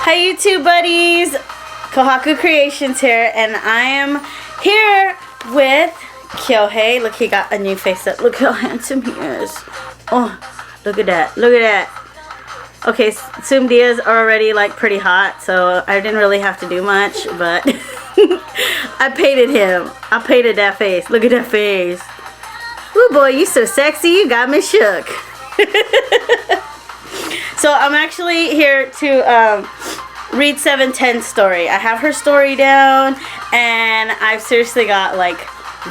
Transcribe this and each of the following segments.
Hi YouTube buddies, Kohaku Creations here, and I am here with Kyohei. Look, he got a new face up. Look how handsome he is. Oh, look at that. Look at that. Okay, Tsum Dias are already like pretty hot, so I didn't really have to do much, but I painted him. I painted that face. Look at that face. Ooh boy, you so sexy, you got me shook. So I'm actually here to read 710's story. I have her story down, and I've seriously got like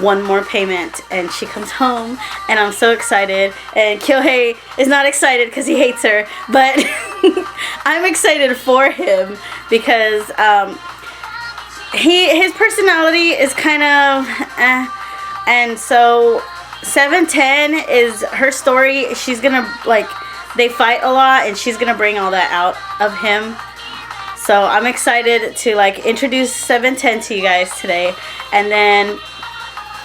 one more payment, and she comes home, and I'm so excited. And Kyohei is not excited because he hates her, but I'm excited for him because his personality is kind of and so 710 is her story. She's gonna like, they fight a lot, and she's gonna bring all that out of him. So I'm excited to like introduce 710 to you guys today, and then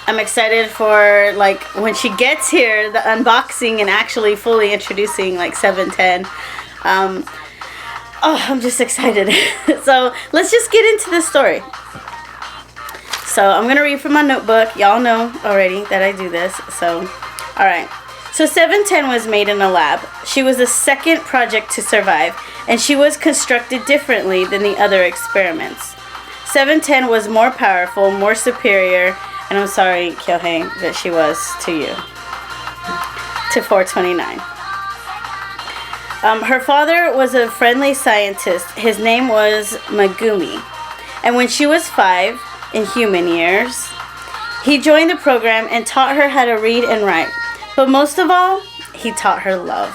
I'm excited for like when she gets here, the unboxing and actually fully introducing like 710. Oh, I'm just excited. So let's just get into the story. So I'm gonna read from my notebook. Y'all know already that I do this. So, all right. So 710 was made in a lab. She was the second project to survive, and she was constructed differently than the other experiments. 710 was more powerful, more superior, and I'm sorry, Kyohei, that she was to you. To 429. Her father was a friendly scientist. His name was Mayumi. And when she was 5, in human years, he joined the program and taught her how to read and write. But most of all, he taught her love.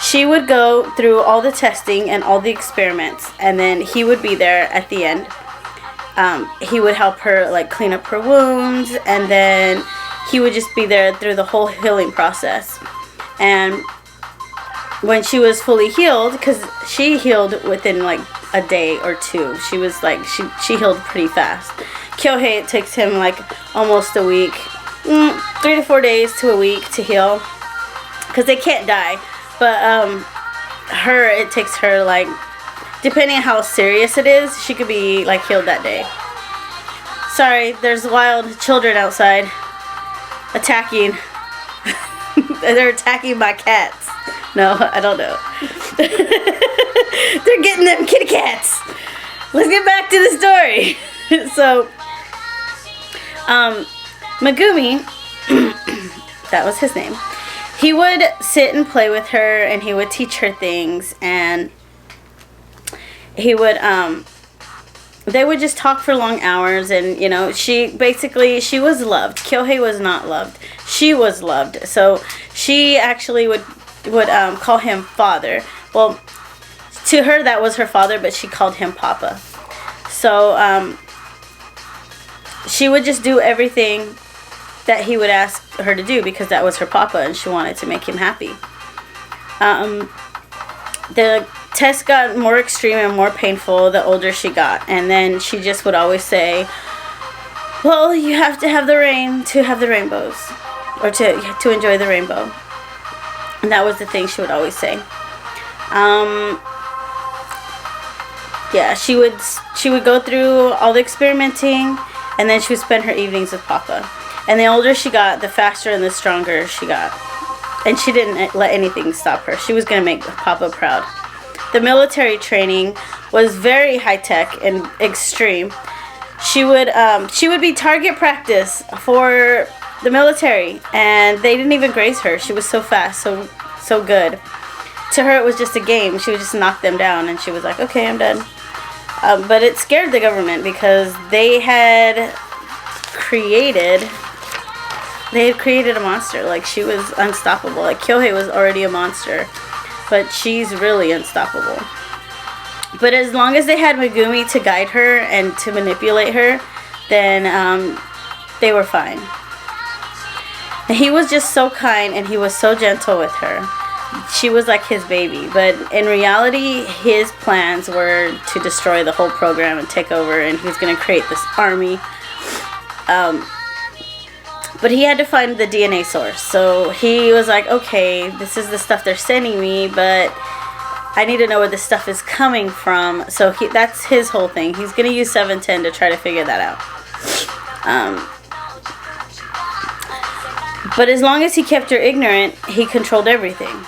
She would go through all the testing and all the experiments, and then he would be there at the end. He would help her like clean up her wounds, and then he would just be there through the whole healing process. And when she was fully healed, because she healed within like a day or two, she was like, she healed pretty fast. Kyohei, it takes him like almost a week, 3 to 4 days to a week to heal, because they can't die. But her, it takes her like, depending on how serious it is, she could be like healed that day. Sorry, there's wild children outside attacking. They're attacking my cats. No, I don't know. They're getting them kitty cats. Let's get back to the story. So, Mayumi, that was his name. He would sit and play with her, and he would teach her things, and he would, they would just talk for long hours, and, you know, she was loved. Kyohei was not loved. She was loved. So, she actually would call him father. Well, to her, that was her father, but she called him Papa. So, she would just do everything that he would ask her to do because that was her Papa, and she wanted to make him happy. The test got more extreme and more painful the older she got, and then she just would always say, well, you have to have the rain to have the rainbows, or to enjoy the rainbow. And that was the thing she would always say. Yeah, she would go through all the experimenting, and then she would spend her evenings with Papa. And the older she got, the faster and the stronger she got. And she didn't let anything stop her. She was going to make Papa proud. The military training was very high-tech and extreme. She would be target practice for the military, and they didn't even graze her. She was so fast, so good. To her, it was just a game. She would just knock them down, and she was like, okay, I'm done. But it scared the government because they had created a monster. Like, she was unstoppable. Like, Kyohei was already a monster, but she's really unstoppable. But as long as they had Megumi to guide her and to manipulate her, then they were fine. And he was just so kind, and he was so gentle with her. She was like his baby, but in reality, his plans were to destroy the whole program and take over, and he was going to create this army. But he had to find the DNA source. So he was like, okay, this is the stuff they're sending me, but I need to know where this stuff is coming from. So that's his whole thing. He's going to use 710 to try to figure that out. But as long as he kept her ignorant, he controlled everything.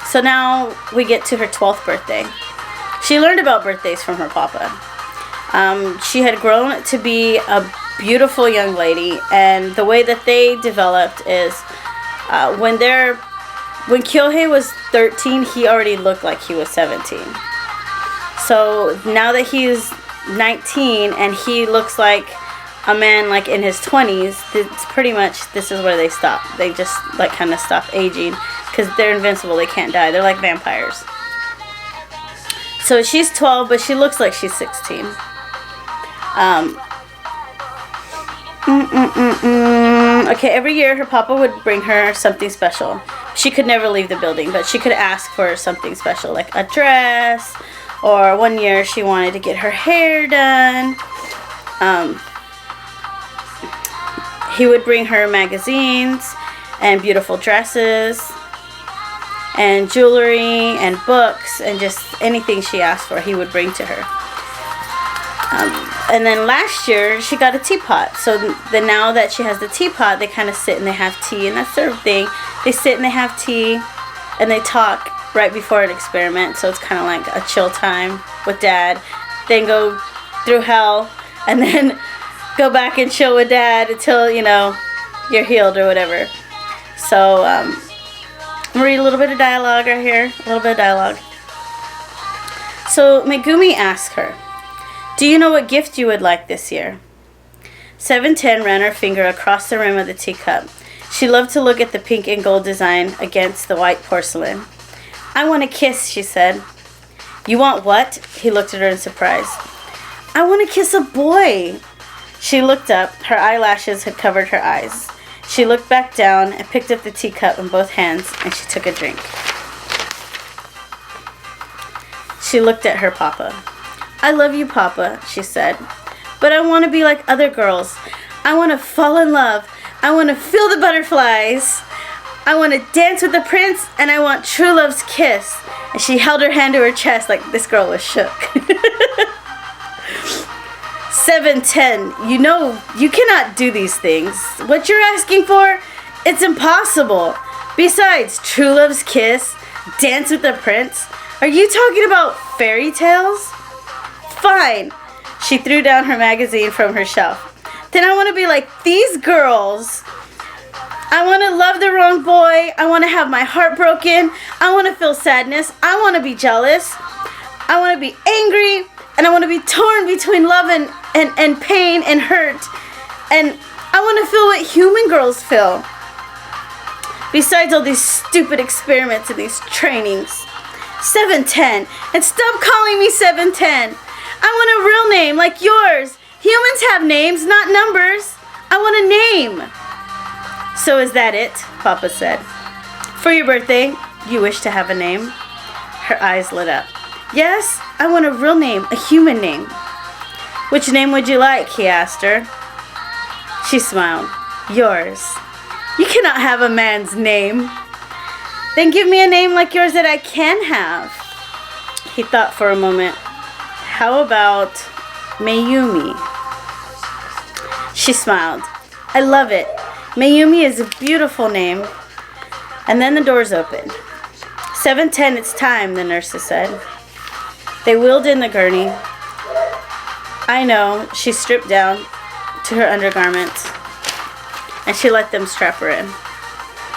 So now we get to her 12th birthday. She learned about birthdays from her papa. She had grown to be a beautiful young lady, and the way that they developed is when Kyohei was 13, he already looked like he was 17. So now that he's 19 and he looks like a man like in his 20s, it's pretty much, this is where they stop. They just like kind of stop aging because they're invincible. They can't die. They're like vampires. So she's 12, but she looks like she's 16. Okay, every year her papa would bring her something special. She could never leave the building, but she could ask for something special, like a dress, or one year she wanted to get her hair done. He would bring her magazines and beautiful dresses and jewelry and books and just anything she asked for, he would bring to her. And then last year she got a teapot. So then now that she has the teapot, they kind of sit and they have tea, and that's their thing. They sit and they have tea and they talk right before an experiment. So it's kind of like a chill time with Dad. Then go through hell and then go back and chill with Dad until, you know, you're healed or whatever. So I'm gonna read a little bit of dialogue right here. A little bit of dialogue. So Megumi asked her, "Do you know what gift you would like this year?" 710 ran her finger across the rim of the teacup. She loved to look at the pink and gold design against the white porcelain. "I want a kiss," she said. "You want what?" He looked at her in surprise. "I want to kiss a boy." She looked up. Her eyelashes had covered her eyes. She looked back down and picked up the teacup in both hands, and she took a drink. She looked at her papa. "I love you, Papa," she said, "but I want to be like other girls. I want to fall in love. I want to feel the butterflies. I want to dance with the prince, and I want true love's kiss." And she held her hand to her chest like this girl was shook. 710, you know you cannot do these things. What you're asking for, it's impossible. Besides, true love's kiss, dance with the prince. Are you talking about fairy tales? Fine. She threw down her magazine from her shelf. Then I want to be like these girls. I want to love the wrong boy. I want to have my heart broken. I want to feel sadness. I want to be jealous. I want to be angry. And I want to be torn between love and pain and hurt. And I want to feel what human girls feel. Besides all these stupid experiments and these trainings. 710. And stop calling me 710. I want a real name like yours. Humans have names, not numbers. I want a name. So is that it? Papa said. For your birthday, you wish to have a name? Her eyes lit up. Yes, I want a real name, a human name. Which name would you like? He asked her. She smiled. Yours. You cannot have a man's name. Then give me a name like yours that I can have. He thought for a moment. How about Mayumi? She smiled. I love it. Mayumi is a beautiful name. And then the doors opened. 710, it's time, the nurses said. They wheeled in the gurney. I know, she stripped down to her undergarments, and she let them strap her in.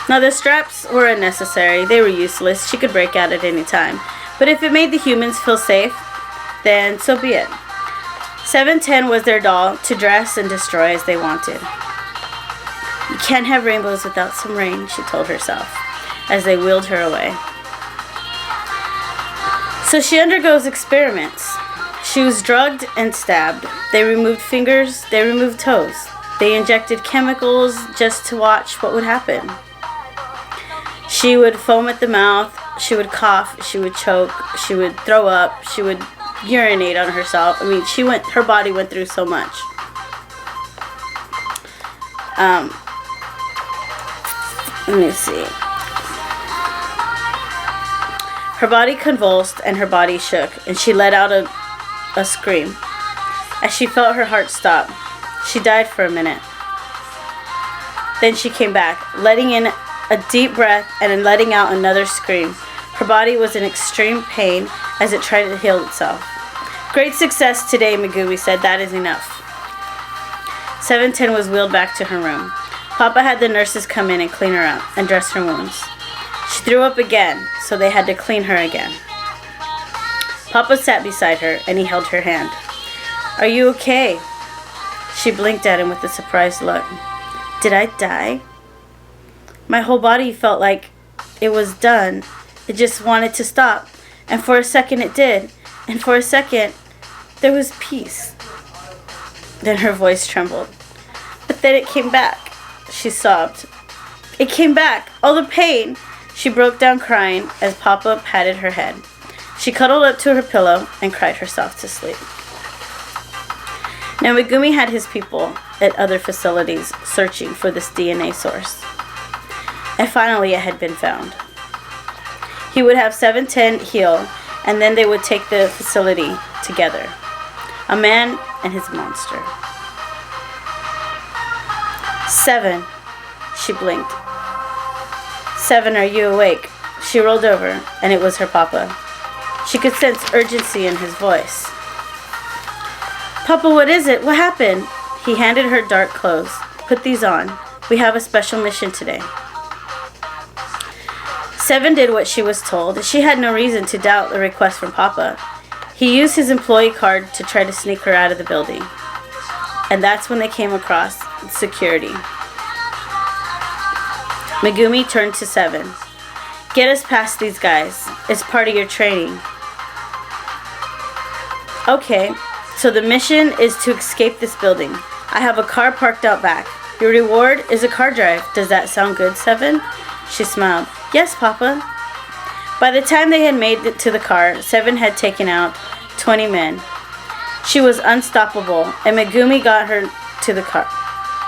Now the straps were unnecessary. They were useless. She could break out at any time. But if it made the humans feel safe, then so be it. 710 was their doll to dress and destroy as they wanted. You can't have rainbows without some rain, she told herself, as they wheeled her away. So she undergoes experiments. She was drugged and stabbed. They removed fingers, they removed toes. They injected chemicals just to watch what would happen. She would foam at the mouth, she would cough, she would choke, she would throw up, she would urinate on herself. I mean, her body went through so much. Let me see. Her body convulsed and her body shook, and she let out a scream. As she felt her heart stop, she died for a minute. Then she came back, letting in a deep breath and then letting out another scream. Her body was in extreme pain as it tried to heal itself. Great success today, Megumi said. That is enough. 710 was wheeled back to her room. Papa had the nurses come in and clean her up and dress her wounds. She threw up again, so they had to clean her again. Papa sat beside her and he held her hand. Are you okay? She blinked at him with a surprised look. Did I die? My whole body felt like it was done. It just wanted to stop. And for a second it did. And for a second, there was peace. Then her voice trembled. But then it came back. She sobbed. It came back. All the pain. She broke down crying as Papa patted her head. She cuddled up to her pillow and cried herself to sleep. Now Megumi had his people at other facilities searching for this DNA source. And finally it had been found. He would have 710 heal, and then they would take the facility together. A man and his monster. 7. She blinked. 7, are you awake? She rolled over, and it was her papa. She could sense urgency in his voice. Papa, what is it? What happened? He handed her dark clothes. Put these on. We have a special mission today. 7 did what she was told. She had no reason to doubt the request from Papa. He used his employee card to try to sneak her out of the building. And that's when they came across security. Megumi turned to 7. Get us past these guys. It's part of your training. Okay, so the mission is to escape this building. I have a car parked out back. Your reward is a car drive. Does that sound good, 7? She smiled. Yes, Papa. By the time they had made it to the car, 7 had taken out 20 men. She was unstoppable, and Megumi got her to the car.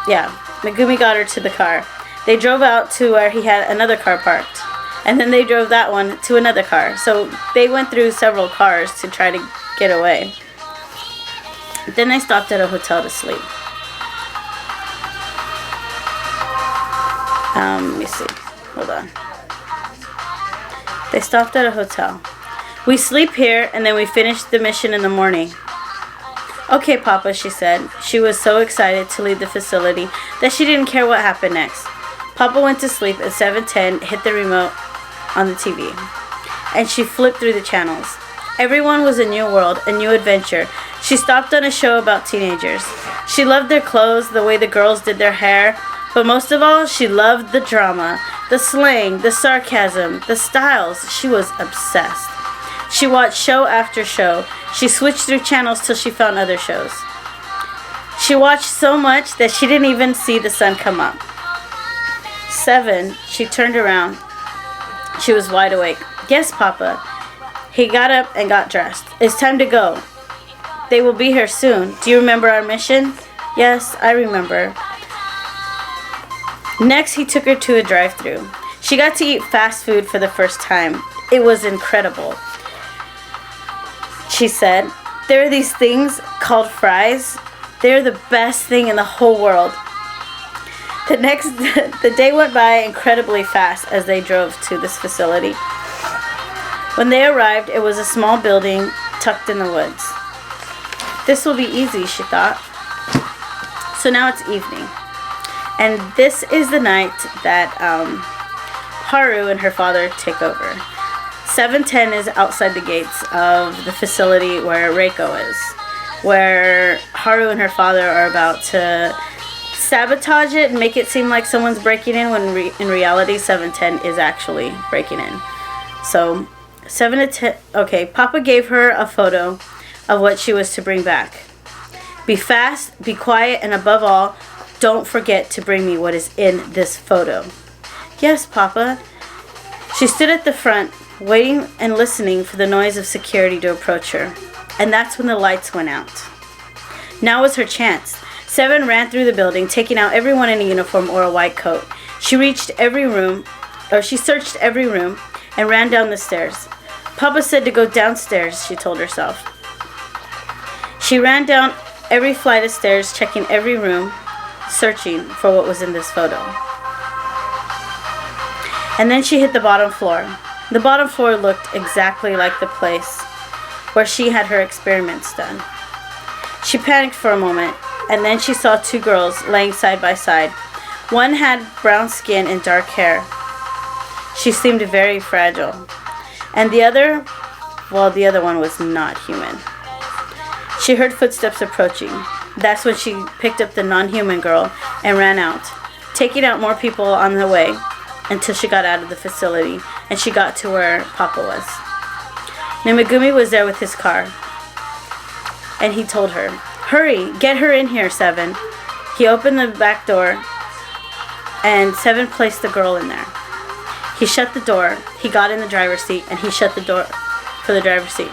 Megumi got her to the car. They drove out to where he had another car parked. And then they drove that one to another car. So they went through several cars to try to get away. Then they stopped at a hotel to sleep. Let me see. Hold on. They stopped at a hotel. We sleep here and then we finish the mission in the morning. Okay, Papa, she said. She was so excited to leave the facility that she didn't care what happened next. Papa went to sleep and 710 hit the remote on the TV. And she flipped through the channels. Everyone was a new world, a new adventure. She stopped on a show about teenagers. She loved their clothes, the way the girls did their hair. But most of all, she loved the drama, the slang, the sarcasm, the styles. She was obsessed. She watched show after show. She switched through channels till she found other shows. She watched so much that she didn't even see the sun come up. 7, she turned around. She was wide awake. Yes, Papa. He got up and got dressed. It's time to go. They will be here soon. Do you remember our mission? Yes, I remember. Next, he took her to a drive-thru. She got to eat fast food for the first time. It was incredible. She said, there are these things called fries. They're the best thing in the whole world. The day went by incredibly fast as they drove to this facility. When they arrived, it was a small building tucked in the woods. This will be easy, she thought. So now it's evening. And this is the night that Haru and her father take over. 710 is outside the gates of the facility where Reiko is, where Haru and her father are about to sabotage it and make it seem like someone's breaking in, when in reality 710 is actually breaking in. So 710, okay, Papa gave her a photo of what she was to bring back. Be fast, be quiet, and above all, don't forget to bring me what is in this photo. Yes, Papa. She stood at the front, waiting and listening for the noise of security to approach her. And that's when the lights went out. Now was her chance. 7 ran through the building, taking out everyone in a uniform or a white coat. She searched every room, and ran down the stairs. Papa said to go downstairs, she told herself. She ran down every flight of stairs, checking every room, searching for what was in this photo. And then she hit the bottom floor. The bottom floor looked exactly like the place where she had her experiments done. She panicked for a moment, and then she saw two girls laying side by side. One had brown skin and dark hair. She seemed very fragile. And the other one was not human. She heard footsteps approaching. That's when she picked up the non-human girl and ran out, taking out more people on the way until she got out of the facility and she got to where Papa was. Now Megumi was there with his car, and he told her, "Hurry, get her in here, Seven." He opened the back door, and Seven placed the girl in there. He shut the door, he got in the driver's seat, and he shut the door for the driver's seat.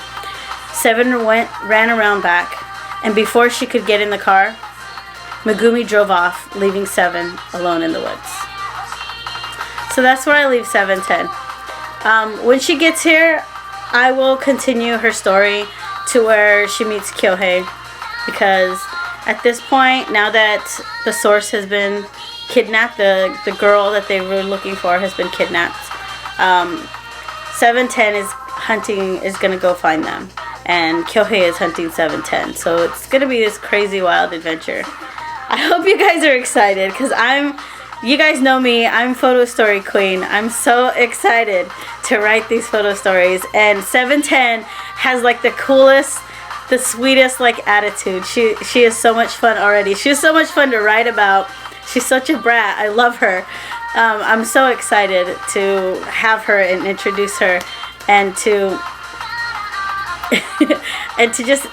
Seven ran around back, and before she could get in the car, Megumi drove off, leaving Seven alone in the woods. So that's where I leave 710. When she gets here, I will continue her story to where she meets Kyohei, because at this point, now that the source has been kidnapped, the girl that they were looking for has been kidnapped, 710 is going to go find them, and Kyohei is hunting 710, so it's going to be this crazy wild adventure. I hope you guys are excited, because you guys know me, I'm photo story queen. I'm so excited to write these photo stories, and 710 has like the coolest, the sweetest like attitude. She is so much fun already. She's so much fun to write about. She's such a brat. I love her. I'm so excited to have her and introduce her, and to and to just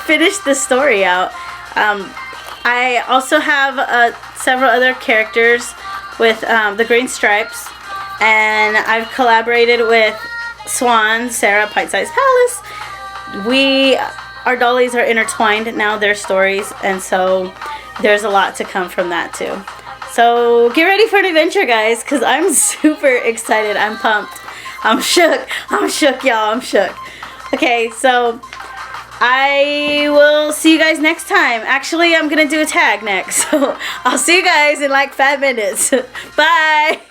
finish the story out. I also have several other characters with the green stripes, and I've collaborated with Swan, Sarah, Pint Size Palace. Our dollies are intertwined now, their stories, and so there's a lot to come from that too. So get ready for an adventure, guys, because I'm super excited. I'm pumped. I'm shook. I'm shook, y'all. I'm shook. Okay, so I will see you guys next time. Actually, I'm going to do a tag next. So I'll see you guys in like 5 minutes. Bye.